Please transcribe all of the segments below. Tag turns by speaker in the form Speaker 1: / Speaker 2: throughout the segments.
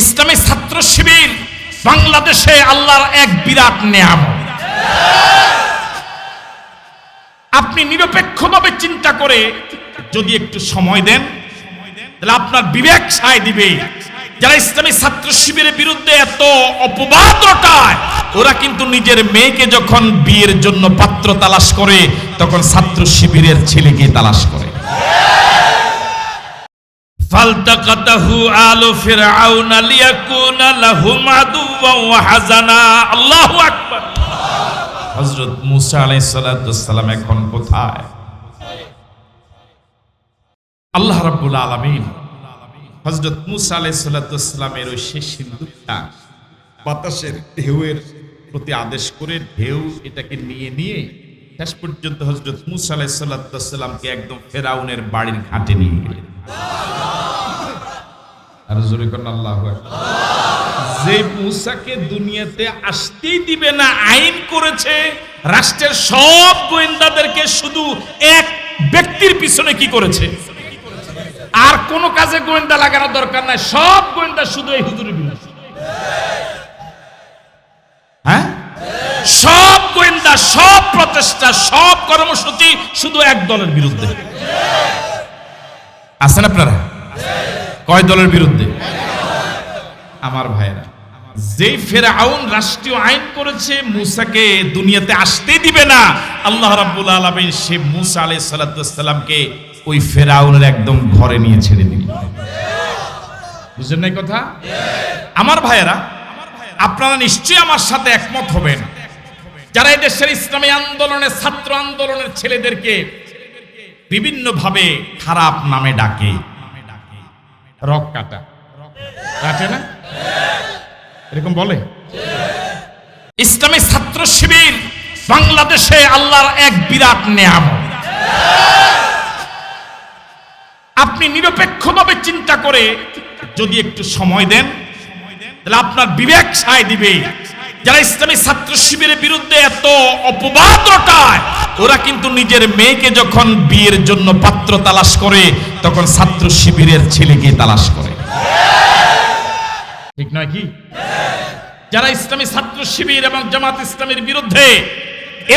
Speaker 1: ইসলামী ছাত্র শিবির বাংলাদেশে আল্লাহর এক বিরাট নিয়ামত। আপনি নিরপেক্ষভাবে চিন্তা করে যদি একটু সময় দেন তাহলে আপনার বিবেক সায় দিবে। যারা ইসলামী ছাত্র শিবিরের বিরুদ্ধে এত অপবাদ রটায়, ওরা কিন্তু নিজের মেয়েকে যখন বিয়ের জন্য পাত্র তালাশ করে তখন ছাত্র শিবিরের ছেলেকে তালাশ করে। ফালতাকাতাহু আলু ফিরআউনা লিয়াকুনা লাহুম আদুওয়ান ওয়া হাযানা। আল্লাহু আকবার। হযরত মুসা আলাইহিস সালাতু ওয়াস সালাম এখন কোথায়? আল্লাহ রাব্বুল আলামিন হযরত মুসা আলাইহিস সালাতু ওয়াস সালামের ওই শেষ সিন্দুকটা বাতাসের ঢেউয়ের প্রতি আদেশ করে ঢেউ এটাকে নিয়ে নিয়ে শেষ পর্যন্ত হযরত মুসা আলাইহিস সালাতু ওয়াস সালামকে একদম ফেরাউনের বাড়ির ঘাটে নিয়ে গেলেন। আর জোরে করুন আল্লাহু আকবার। যে মুসাকে দুনিয়াতে আসতেই দিবে না আইন করেছে, রাষ্ট্রের সব গোয়েন্দাদেরকে শুধু এক ব্যক্তির পিছনে কি করেছে, আর কোনো কাজে গোয়েন্দা লাগানোর দরকার নাই, সব গোয়েন্দা শুধু এই হুজুরের বিরুদ্ধে। হ্যাঁ, সব গোয়েন্দা, সব প্রচেষ্টা, সব কর্মসূচি শুধু এক দলের বিরুদ্ধে। আছেন আপনারা? কয় দলের বিরুদ্ধে? আমার ভাইরা, যে ফেরাউন রাষ্ট্রীয় আইন করেছে মুসাকে দুনিয়াতে আসতে দিবে না, আল্লাহ রাব্বুল আলামিন সে মুসা আলাইহিস সালাতু ওয়াস সালামকে ওই ফেরাউনের একদম ঘরে নিয়ে ছেড়ে দিল। বুঝছেন না কথা? আমার ভাইরা, আপনারা নিশ্চয়ই আমার সাথে একমত হবেন যারা এই দেশের ইসলামী আন্দোলনের ছাত্র আন্দোলনের ছেলেদেরকে বিভিন্ন ভাবে খারাপ নামে ডাকে। রক কাটা কাটে না, এরকম বলে। ইসলামী ছাত্র শিবির বাংলাদেশে আল্লাহর এক বিরাট নিয়ামত। আপনি নিরপেক্ষভাবে চিন্তা করে যদি একটু সময় দেন তাহলে আপনার বিবেক সায় দিবে। যারা ইসলামী ছাত্র শিবিরের বিরুদ্ধে এত অপবাদ রটায়, ওরা কিন্তু নিজের মেয়েকে যখন বিয়ের জন্য পাত্র তালাশ করে তখন ছাত্র শিবিরের ছেলেকে তালাশ করে। ঠিক নয় কি? যারা ইসলামী ছাত্র শিবির এবং জামাত ইসলামের বিরুদ্ধে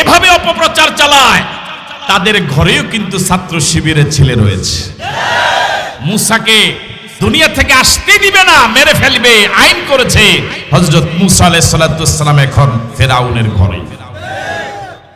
Speaker 1: এভাবে অপপ্রচার চালায়, তাদের ঘরেও কিন্তু ছাত্র শিবিরের ছেলে রয়েছে। মুসাকে দুনিয়া থেকে আসতে দিবে না, মেরে ফেলবে আইন করেছে হযরত মুসা আলাইহিস সালাতু ওয়াস সালাম এখন ফেরাউনের ঘরে।